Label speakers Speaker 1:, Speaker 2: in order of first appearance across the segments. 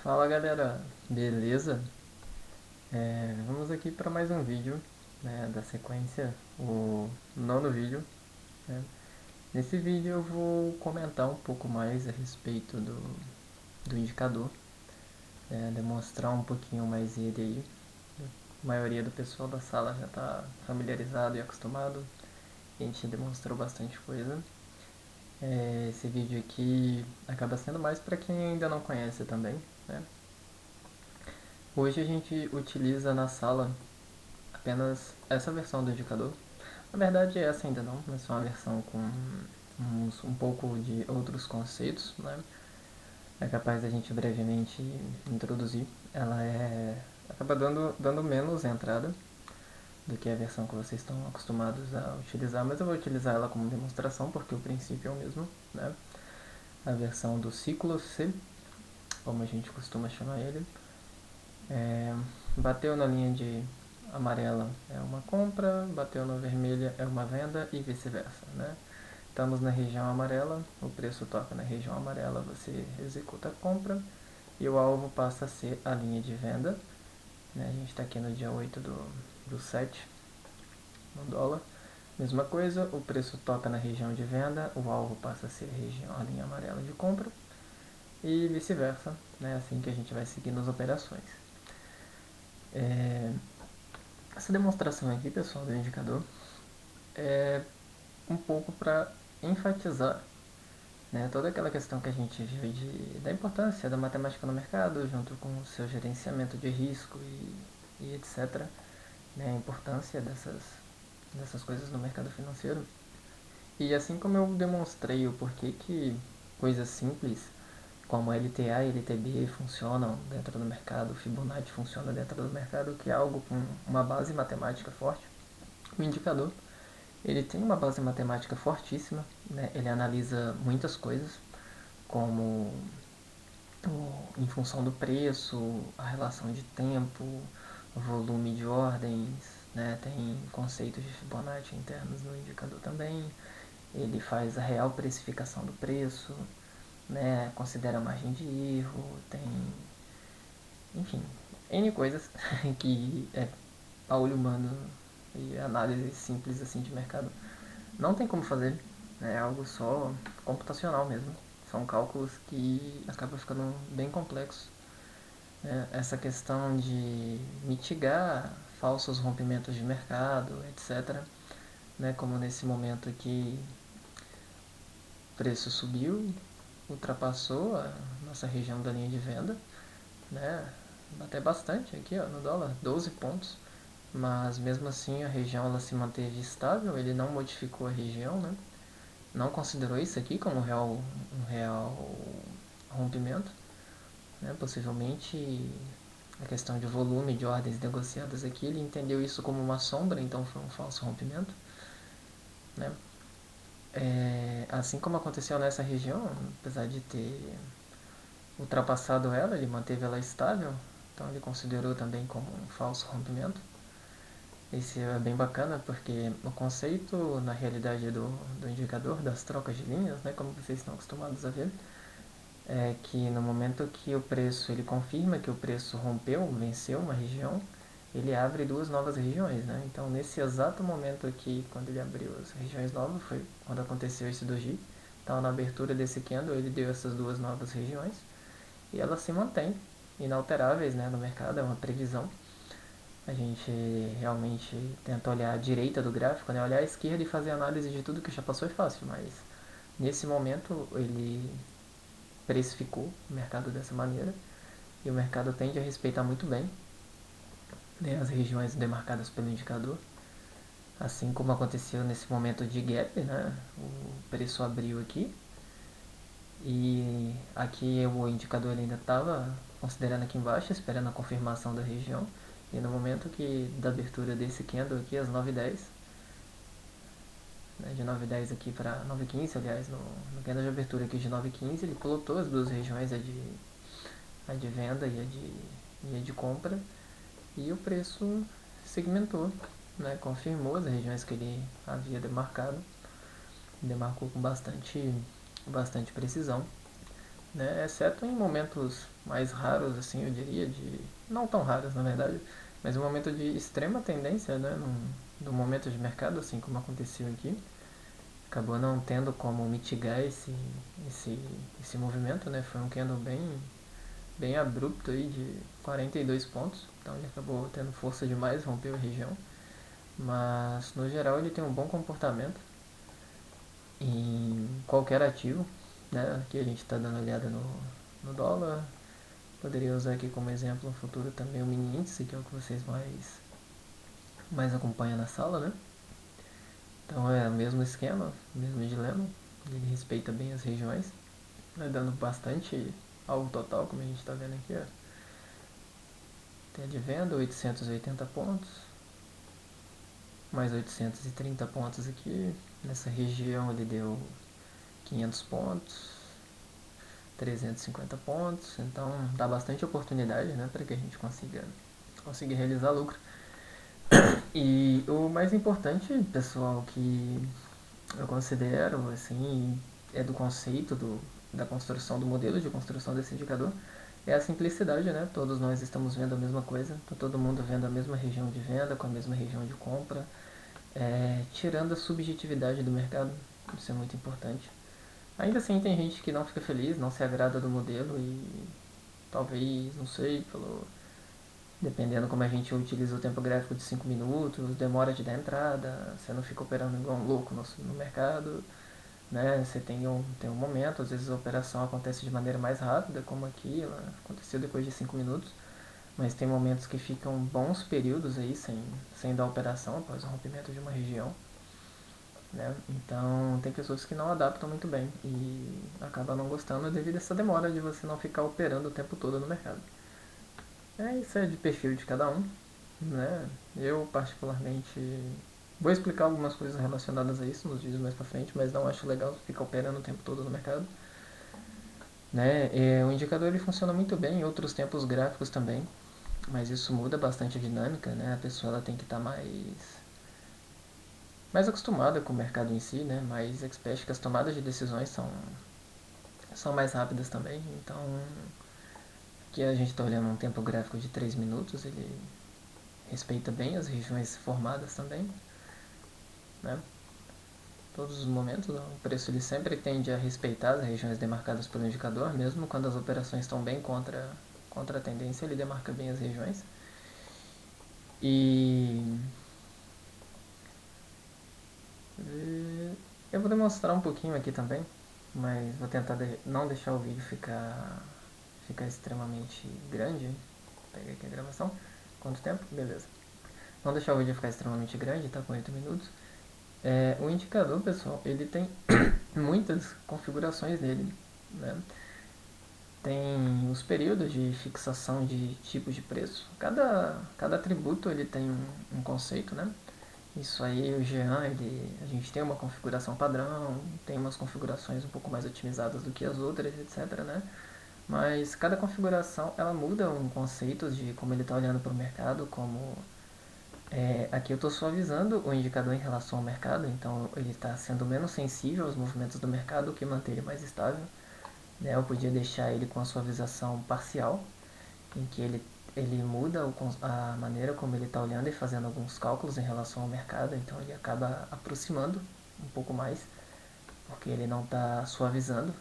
Speaker 1: Fala galera, beleza? Vamos aqui para mais um vídeo, né, da sequência, o nono vídeo, né? Nesse vídeo eu vou comentar um pouco mais a respeito do indicador, né, demonstrar um pouquinho mais ele aí. A maioria do pessoal da sala já está familiarizado e acostumado, a gente demonstrou bastante coisa. Esse vídeo aqui acaba sendo mais para quem ainda não conhece também, né? Hoje a gente utiliza na sala apenas essa versão do indicador. Na verdade, essa ainda não, mas é uma versão com um pouco de outros conceitos, né? É capaz da gente brevemente introduzir. Acaba dando menos entrada do que a versão que vocês estão acostumados a utilizar, mas eu vou utilizar ela como demonstração porque o princípio é o mesmo, né? A versão do ciclo C, como a gente costuma chamar ele. É, Bateu na linha de amarela é uma compra, bateu na vermelha é uma venda e vice-versa, né? Estamos na região amarela, o preço toca na região amarela, você executa a compra e o alvo passa a ser a linha de venda, né? A gente está aqui no dia 8 do 7 no dólar. Mesma coisa, o preço toca na região de venda, o alvo passa a ser a linha amarela de compra e vice-versa, né? Assim que a gente vai seguindo as operações. É, Essa demonstração aqui, pessoal, do indicador é um pouco para enfatizar, né, toda aquela questão que a gente viu da importância da matemática no mercado, junto com o seu gerenciamento de risco e etc. Né, a importância dessas coisas no mercado financeiro. E assim como eu demonstrei o porquê que coisas simples como LTA e LTB funcionam dentro do mercado, Fibonacci funciona dentro do mercado, que é algo com uma base matemática forte, o indicador ele tem uma base matemática fortíssima, né? Ele analisa muitas coisas, como em função do preço, a relação de tempo, o volume de ordens, né? Tem conceitos de Fibonacci internos no indicador também. Ele faz a real precificação do preço, né? Considera a margem de erro, tem, enfim, N coisas que a olho humano e análise simples assim de mercado não tem como fazer, né? É algo só computacional mesmo. São cálculos que acabam ficando bem complexos. Né? Essa questão de mitigar falsos rompimentos de mercado, etc. Né? Como nesse momento aqui o preço subiu, ultrapassou a nossa região da linha de venda, né? Até bastante aqui ó, no dólar, 12 pontos. Mas mesmo assim a região ela se manteve estável, ele não modificou a região, né? Não considerou isso aqui como um real rompimento, né? Possivelmente a questão de volume de ordens negociadas aqui, ele entendeu isso como uma sombra, então foi um falso rompimento, né? Assim como aconteceu nessa região, apesar de ter ultrapassado ela, ele manteve ela estável, então ele considerou também como um falso rompimento. Isso é bem bacana porque o conceito, na realidade, do indicador das trocas de linhas, né, como vocês estão acostumados a ver, é que no momento que o preço, ele confirma que o preço rompeu, venceu uma região, ele abre duas novas regiões, né? Então, nesse exato momento aqui, quando ele abriu as regiões novas, foi quando aconteceu esse doji. Então, na abertura desse candle, ele deu essas duas novas regiões e elas se mantêm inalteráveis, né, no mercado, é uma previsão. A gente realmente tenta olhar a direita do gráfico, né? Olhar a esquerda e fazer análise de tudo que já passou é fácil, mas nesse momento ele precificou o mercado dessa maneira e o mercado tende a respeitar muito bem, né, as regiões demarcadas pelo indicador, assim como aconteceu nesse momento de gap, né? O preço abriu aqui e aqui o indicador ainda estava considerando aqui embaixo, esperando a confirmação da região. E no momento da abertura desse candle aqui, às 9h10, né, de 9h10 aqui para 9h15, aliás, no candle de abertura aqui de 9h15, ele plotou as duas regiões, a de venda e a de compra, e o preço segmentou, né, confirmou as regiões que ele havia demarcado, demarcou com bastante precisão. né? Exceto em momentos mais raros, assim, eu diria, de não tão raros na verdade, mas um momento de extrema tendência, né? No momento de mercado, assim como aconteceu aqui, acabou não tendo como mitigar esse, esse movimento, né? Foi um candle bem abrupto aí de 42 pontos, então ele acabou tendo força demais, rompeu a região, mas no geral ele tem um bom comportamento em qualquer ativo, né? Aqui a gente está dando uma olhada no dólar, poderia usar aqui como exemplo no futuro também o mini índice, que é o que vocês mais acompanham na sala, né? Então é o mesmo esquema, o mesmo dilema, ele respeita bem as regiões, né? Dando bastante ao total, como a gente está vendo aqui, ó. Tem a de venda, 880 pontos, mais 830 pontos aqui. Nessa região ele deu 500 pontos, 350 pontos, então dá bastante oportunidade, né, para que a gente consiga realizar lucro. E o mais importante, pessoal, que eu considero assim, é do conceito da construção do modelo de construção desse indicador, é a simplicidade, né? Todos nós estamos vendo a mesma coisa, tá todo mundo vendo a mesma região de venda, com a mesma região de compra, tirando a subjetividade do mercado, isso é muito importante. Ainda assim tem gente que não fica feliz, não se agrada do modelo e talvez, não sei, dependendo como a gente utiliza o tempo gráfico de 5 minutos, demora de dar entrada, você não fica operando igual um louco no mercado, né? Você tem um momento, às vezes a operação acontece de maneira mais rápida, como aqui, ela aconteceu depois de 5 minutos, mas tem momentos que ficam bons períodos aí sem dar operação após o rompimento de uma região, né? Então tem pessoas que não adaptam muito bem e acabam não gostando devido a essa demora de você não ficar operando o tempo todo no mercado. Isso é de perfil de cada um, né? Eu particularmente vou explicar algumas coisas relacionadas a isso nos vídeos mais pra frente, mas não acho legal ficar operando o tempo todo no mercado, né? O indicador ele funciona muito bem em outros tempos gráficos também, mas isso muda bastante a dinâmica, né? A pessoa ela tem que estar mais acostumada com o mercado em si, né? Mais expert que as tomadas de decisões são mais rápidas também. Então, aqui a gente está olhando um tempo gráfico de 3 minutos, ele respeita bem as regiões formadas também, né? Todos os momentos, o preço ele sempre tende a respeitar as regiões demarcadas pelo indicador, mesmo quando as operações estão bem contra a tendência, ele demarca bem as regiões. E eu vou demonstrar um pouquinho aqui também, mas vou tentar não deixar o vídeo ficar extremamente grande. Peguei aqui a gravação. Quanto tempo? Beleza. Não deixar o vídeo ficar extremamente grande, tá com 8 minutos. O indicador, pessoal, ele tem muitas configurações dele, né? Tem os períodos de fixação de tipos de preço. Cada atributo ele tem um conceito, né? Isso aí, o Jean, a gente tem uma configuração padrão, tem umas configurações um pouco mais otimizadas do que as outras, etc, né? Mas cada configuração, ela muda um conceito de como ele está olhando para o mercado, aqui eu estou suavizando o indicador em relação ao mercado, então ele está sendo menos sensível aos movimentos do mercado, o que mantém ele mais estável, né? Eu podia deixar ele com a suavização parcial, em que ele muda a maneira como ele está olhando e fazendo alguns cálculos em relação ao mercado, então ele acaba aproximando um pouco mais, porque ele não está suavizando,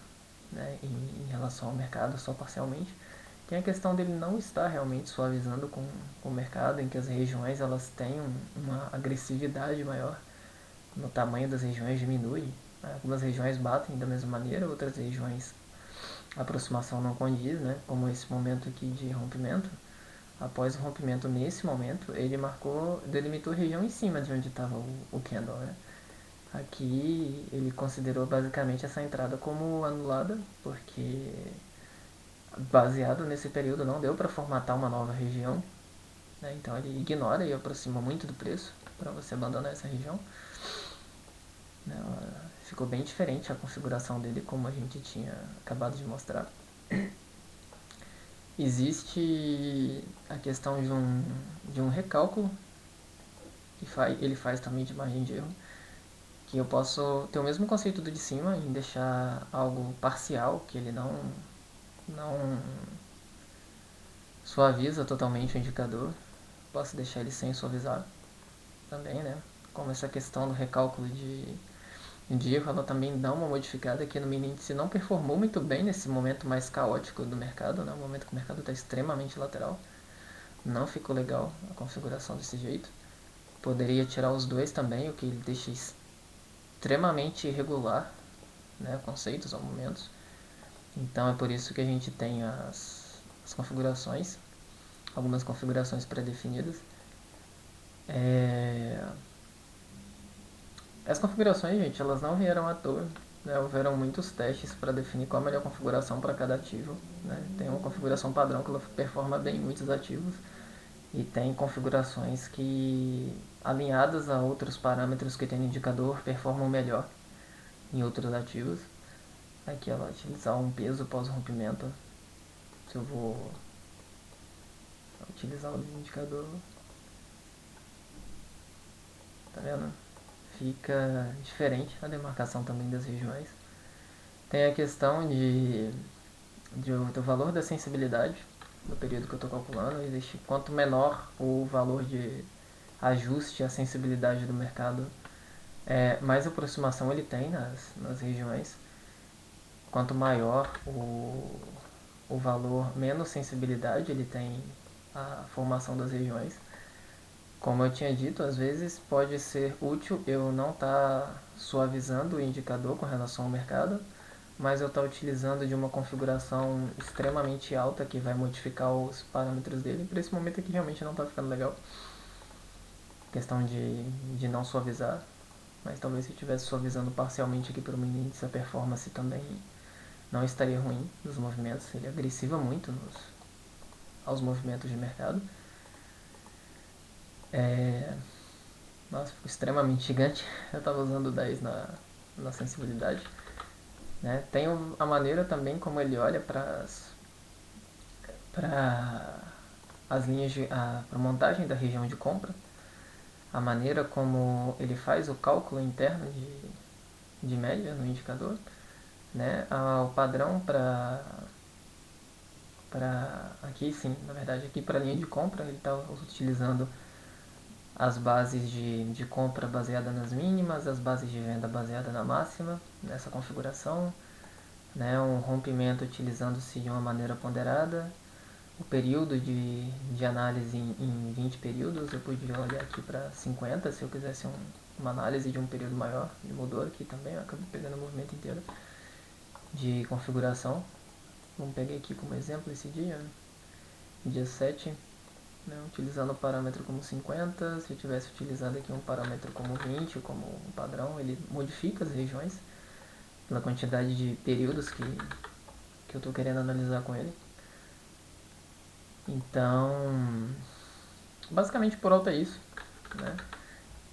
Speaker 1: né, em relação ao mercado só parcialmente. Tem a questão dele não estar realmente suavizando com o mercado, em que as regiões elas têm uma agressividade maior, no tamanho das regiões diminui. Algumas regiões batem da mesma maneira, outras regiões a aproximação não condiz, né, como esse momento aqui de rompimento. Após o rompimento, nesse momento, ele delimitou a região em cima de onde estava o candle, né? Aqui ele considerou basicamente essa entrada como anulada, porque baseado nesse período não deu para formatar uma nova região, né? Então ele ignora e aproxima muito do preço para você abandonar essa região, né? Ficou bem diferente a configuração dele como a gente tinha acabado de mostrar. Existe a questão de um recálculo que ele faz também de margem de erro, que eu posso ter o mesmo conceito do de cima em deixar algo parcial, que ele não suaviza totalmente o indicador. Posso deixar ele sem suavizar também, né? Como essa questão do recálculo de erro, ela também dá uma modificada que no mini índice não performou muito bem nesse momento mais caótico do mercado, né? O momento que o mercado está extremamente lateral. Não ficou legal a configuração desse jeito. Poderia tirar os dois também, o que ele deixa extremamente irregular, né? Conceitos ou momentos. Então é por isso que a gente tem as configurações, algumas configurações pré-definidas. As configurações, gente, elas não vieram à toa. Né? Houveram muitos testes para definir qual a melhor configuração para cada ativo. Né? Tem uma configuração padrão que ela performa bem em muitos ativos e tem configurações que, alinhadas a outros parâmetros que tem no indicador, performam melhor em outros ativos. Aqui ela utilizar um peso pós-rompimento. Se eu vou utilizar o indicador, tá vendo? Fica diferente a demarcação também das regiões. Tem a questão do valor da sensibilidade do período que eu estou calculando. Existe quanto menor o valor de ajuste à sensibilidade do mercado, mais aproximação ele tem nas regiões. Quanto maior o valor, menos sensibilidade ele tem à formação das regiões. Como eu tinha dito, às vezes pode ser útil eu não estar suavizando o indicador com relação ao mercado, mas eu estar utilizando de uma configuração extremamente alta que vai modificar os parâmetros dele. Para esse momento aqui realmente não está ficando legal. Questão de não suavizar, mas talvez se eu estivesse suavizando parcialmente aqui para o mini índice, a performance também não estaria ruim nos movimentos. Ele agressiva muito aos movimentos de mercado. Nossa, ficou extremamente gigante. Eu estava usando 10 na sensibilidade. Né? Tem a maneira também como ele olha para as linhas para montagem da região de compra, a maneira como ele faz o cálculo interno de média no indicador, né? O padrão para aqui sim, na verdade aqui para a linha de compra ele está utilizando as bases de compra baseada nas mínimas, as bases de venda baseada na máxima, nessa configuração, né? Um rompimento utilizando-se de uma maneira ponderada, o período de análise em 20 períodos, eu podia olhar aqui para 50 se eu quisesse uma análise de um período maior, ele mudou aqui também, eu acabei pegando o movimento inteiro de configuração. Vamos pegar aqui como exemplo esse dia 7, né, utilizando o parâmetro como 50, se eu tivesse utilizado aqui um parâmetro como 20, como um padrão, ele modifica as regiões pela quantidade de períodos que eu estou querendo analisar com ele. Então, basicamente por alto é isso, né?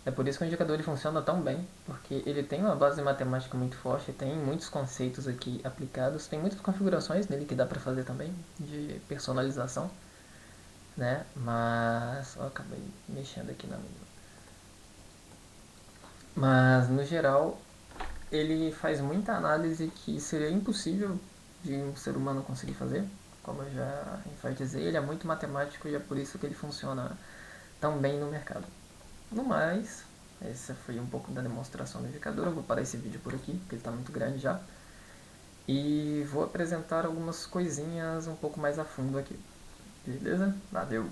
Speaker 1: É por isso que o indicador ele funciona tão bem, porque ele tem uma base matemática muito forte, tem muitos conceitos aqui aplicados, tem muitas configurações nele que dá para fazer também, de personalização, né? Mas, eu acabei mexendo aqui na minha. Mas, no geral, ele faz muita análise que seria impossível de um ser humano conseguir fazer. Como eu já enfatizei, ele é muito matemático e é por isso que ele funciona tão bem no mercado. No mais, essa foi um pouco da demonstração do indicador. Eu vou parar esse vídeo por aqui, porque ele está muito grande já. E vou apresentar algumas coisinhas um pouco mais a fundo aqui. Beleza? Valeu!